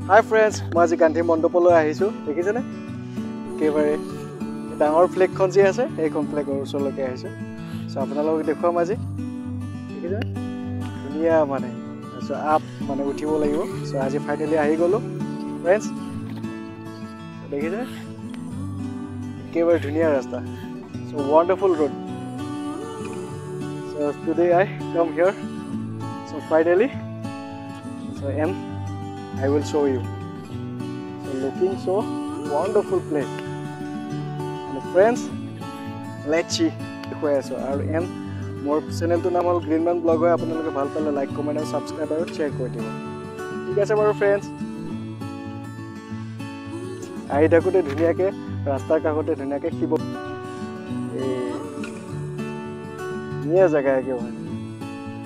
হাই friends, মই আজি গান্ধী মণ্ডপলৈ আহিছোঁ। দেখিছেনে একেবাৰে ডাঙৰ ফ্লেগখন যি আছে সেইখন ফ্লেগৰ ওচৰলৈকে আহিছোঁ। চ' আপোনালোকক দেখুৱাম আজি। দেখিছেনে ধুনীয়া মানে চ' আপ মানে উঠিব লাগিব। চ' আজি ফাইনেলি আহি গ'লোঁ ফ্ৰেণ্ডছ। দেখিছেনে একেবাৰে ধুনীয়া ৰাস্তা। So' wonderful road. So' today I come here. So' finally and I will show you. So looking so wonderful place. And friends, let's see. আৰু এন মোৰ চেনেলটোৰ নাম হ'ল গ্ৰীণমেন ব্লগ হয়। আপোনালোকে ভাল পালে লাইক কমেণ্ট আৰু ছাবস্ক্ৰাইব আৰু শ্বেয়াৰ কৰি দিব। ঠিক আছে বাৰু ফ্ৰেণ্ডছ, আহি থাকোঁতে ধুনীয়াকৈ ৰাস্তাৰ কাষতে ধুনীয়াকৈ শিৱ এই ধুনীয়া জেগা একেবাৰে।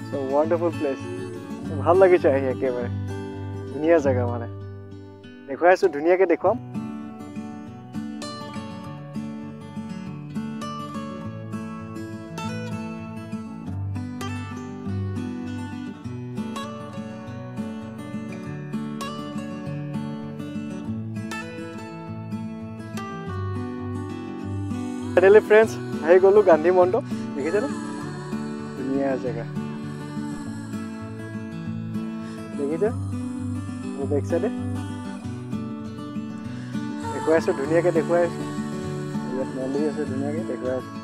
চ' ৱাণ্ডাৰফুল প্লেচ। ভাল লাগিছে আহি একেবাৰে ধুনীয়া জেগা মানে দেখুৱাই আছোঁ, ধুনীয়াকৈ দেখুৱাম। ফাইনেলি ফ্ৰেণ্ডছ আহি গ'লোঁ গান্ধী মণ্ডপ। দেখিছেনে ধুনীয়া জেগা। দেখিছে বেক চাইডে দেখুৱাই আছোঁ, ধুনীয়াকৈ দেখুৱাই আছোঁ। ইয়াত মন্দিৰ আছে, ধুনীয়াকৈ দেখুৱাই আছোঁ।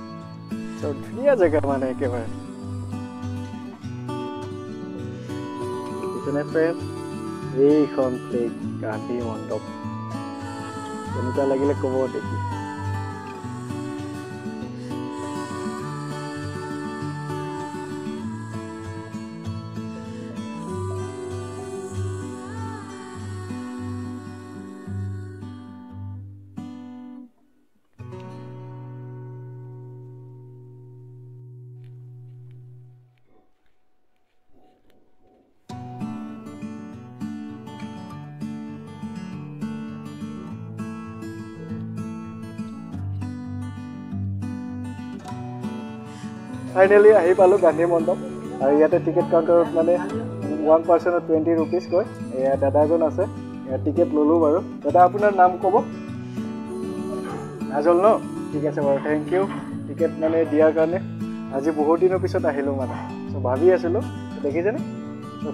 চব ধুনীয়া জেগা মানে একেবাৰে। দেখিছেনে ফ্ৰেণ্ড এইখন ফ্লেগ গান্ধী মণ্ডপ কেনেকুৱা লাগিলে ক'ব দেখি। ফাইনেলি আহি পালোঁ গান্ধী মণ্ডপ। আৰু ইয়াতে টিকেট কাউণ্টাৰত মানে 1 পাৰ্চনত 20 ৰুপিজ কয়। এয়া দাদা এজন আছে, এয়া টিকেট ল'লোঁ বাৰু। দাদা আপোনাৰ নাম ক'ব? নাজল ন? ঠিক আছে বাৰু, থেংক ইউ টিকেট মানে দিয়াৰ কাৰণে। আজি বহুত দিনৰ পিছত আহিলোঁ মানে। চ' ভাবি আছিলোঁ, দেখিছেনে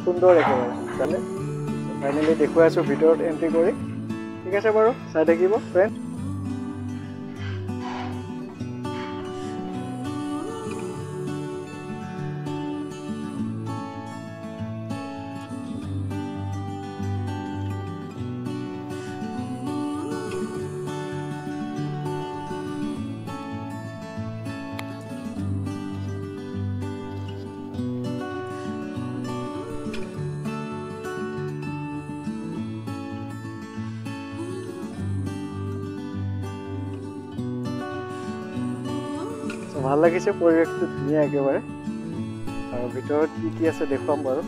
সুন্দৰ একেবাৰে তালে। ফাইনেলি দেখুৱাই আছোঁ ভিতৰত এণ্ট্ৰি কৰি। ঠিক আছে বাৰু, চাই থাকিব ফ্ৰেণ্ড। ভাল লাগিছে, পৰিৱেশটো ধুনীয়া একেবাৰে। আৰু ভিতৰত কি কি আছে দেখুৱাম বাৰু।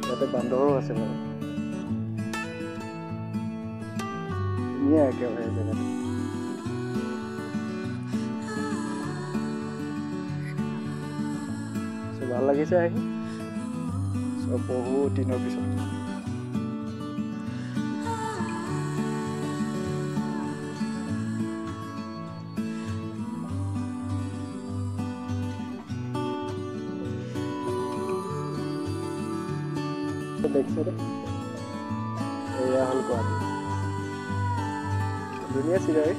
ইয়াতে বান্দৰো আছে বাৰু, ধুনীয়া একেবাৰে জেগাটো। ভাল লাগিছে আহি চব বহুত দিনৰ পিছত। দেখিছে এয়া হ'ল গুৱাহাটী, ধুনীয়া চিনাৰী।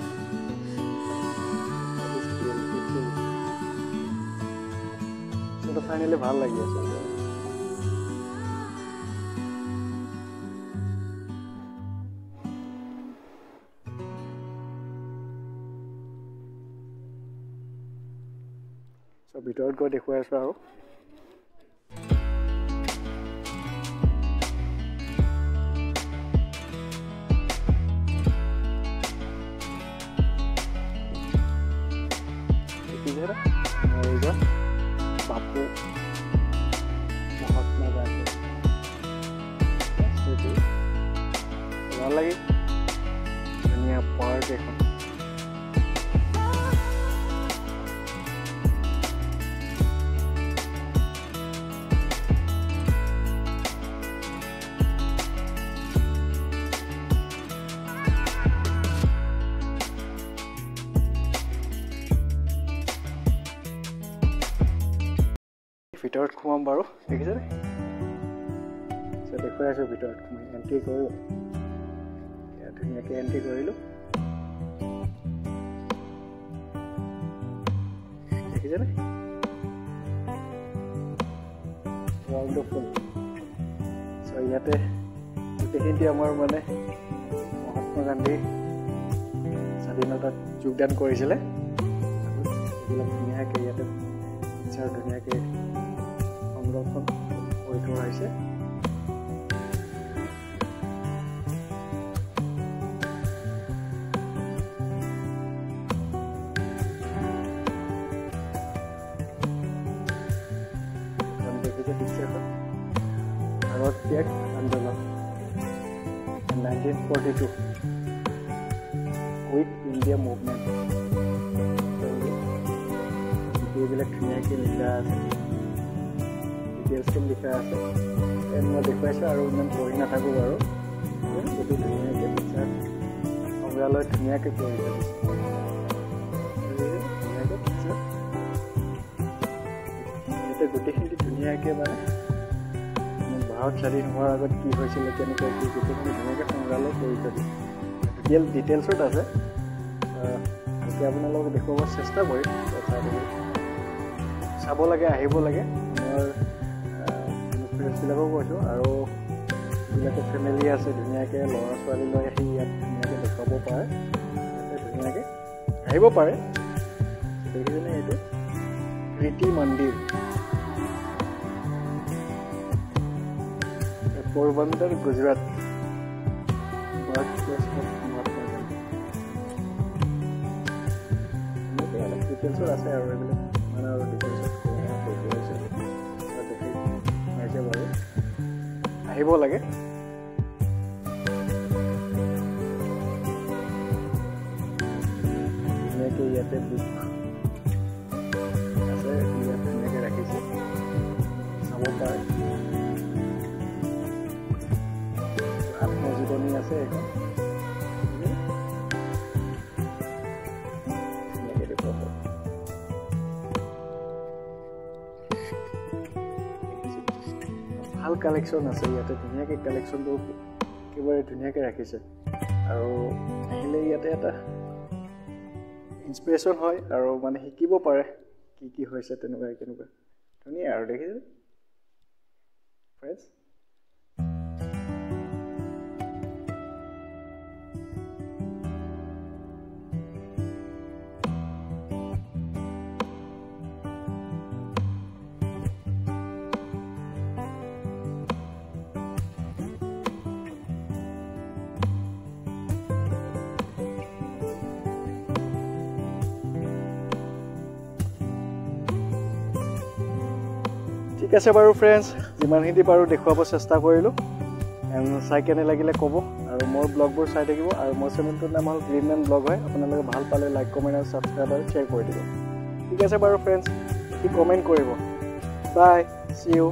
ফাইনেলি ভাল লাগি আছে। ভিতৰত গৈ দেখুৱাই আছোঁ আৰু বাপু মহাত্মা গান্ধী ভাল লাগে ধুনীয়া পাৰ্ক এখন ভিতৰত সোমাম বাৰু দেখিছেনে দেখুৱাই আছোঁ ভিতৰত সোমাই এণ্ট্ৰি কৰোঁ ধুনীয়াকৈ এণ্ট্ৰি কৰিলোঁ দেখিছেনে ৱাণ্ডাৰফুল চ' ইয়াতে গোটেইখিনি আমাৰ মানে মহাত্মা গান্ধী স্বাধীনতাত যোগদান কৰিছিলে এইবিলাক ধুনীয়াকৈ ইয়াতে পিকচাৰ ধুনীয়াকৈ সংৰক্ষণ কৰি থোৱা হৈছে ভাৰত ত্যাগ আন্দোলন 1942 কুইট ইণ্ডিয়া মুভমেণ্ট এইবিলাক ধুনীয়াকৈ লিখা আছে ডিটেইলছটো লিখা আছে মই দেখুৱাইছোঁ আৰু ইমান পঢ়ি নাথাকোঁ বাৰু সেইটো ধুনীয়াকৈ পিকচাৰ সংগ্ৰহালয় ধুনীয়াকৈ কৰি থৈছে ধুনীয়াকৈ পিকচাৰ ইয়াতে গোটেইখিনি ধুনীয়াকৈ মানে ভাৰত স্বাধীন হোৱাৰ আগত কি হৈছিলে কেনেকৈ কি গোটেইখিনি ধুনীয়াকৈ সংগ্ৰহালয় কৰি থৈ দিছে ডিটেইলছত আছে গতিকে আপোনালোকক দেখুৱাব চেষ্টা কৰিম চাব লাগে আহিব লাগে মোৰ ফ্ৰেণ্ডছবিলাকো কৈছোঁ আৰু যিবিলাকে ফেমিলি আছে ধুনীয়াকৈ ল'ৰা ছোৱালী লৈ আহি ইয়াত ধুনীয়াকৈ দেখুৱাব পাৰে ধুনীয়াকৈ আহিব পাৰে দেখিছেনে এইটো প্ৰীতি মন্দিৰ Porbandar Gujarat birth place of Mahatma Gandhi এনেকৈ অলপ ডিটেইলছত আছে আৰু এইবিলাক মানে আৰু ডিটেইলছত দেখুৱাইছে বাৰু আহিব লাগে ধুনীয়াকৈ ইয়াতে বুক আছে ইয়াত ধুনীয়াকৈ ৰাখিছে চাব পাৰে আত্মজীৱনী আছে এখন ভাল কালেকশ্যন আছে ইয়াতে ধুনীয়াকৈ কালেকশ্যনটো একেবাৰে ধুনীয়াকৈ ৰাখিছে আৰু আহিলে ইয়াতে এটা ইনস্পিৰেশ্যন হয় আৰু মানে শিকিব পাৰে কি কি হৈছে তেনেকুৱা কেনেকুৱা ধুনীয়া আৰু দেখিছে ফ্ৰেণ্ডছ ঠিক আছে বাৰু ফ্ৰেণ্ডছ যিমানখিনি পাৰোঁ দেখুৱাব চেষ্টা কৰিলোঁ চাই কেনে লাগিলে ক'ব আৰু মোৰ ব্লগবোৰ চাই থাকিব আৰু মোৰ চেনেলটোৰ নাম হ'ল গ্ৰীণমেন ব্লগ হয় আপোনালোকে ভাল পালে লাইক কমেণ্ট আৰু ছাবস্ক্ৰাইব আৰু শ্বেয়াৰ কৰি দিব ঠিক আছে বাৰু ফ্ৰেণ্ডছ কি কমেণ্ট কৰিব বাই চি ইউ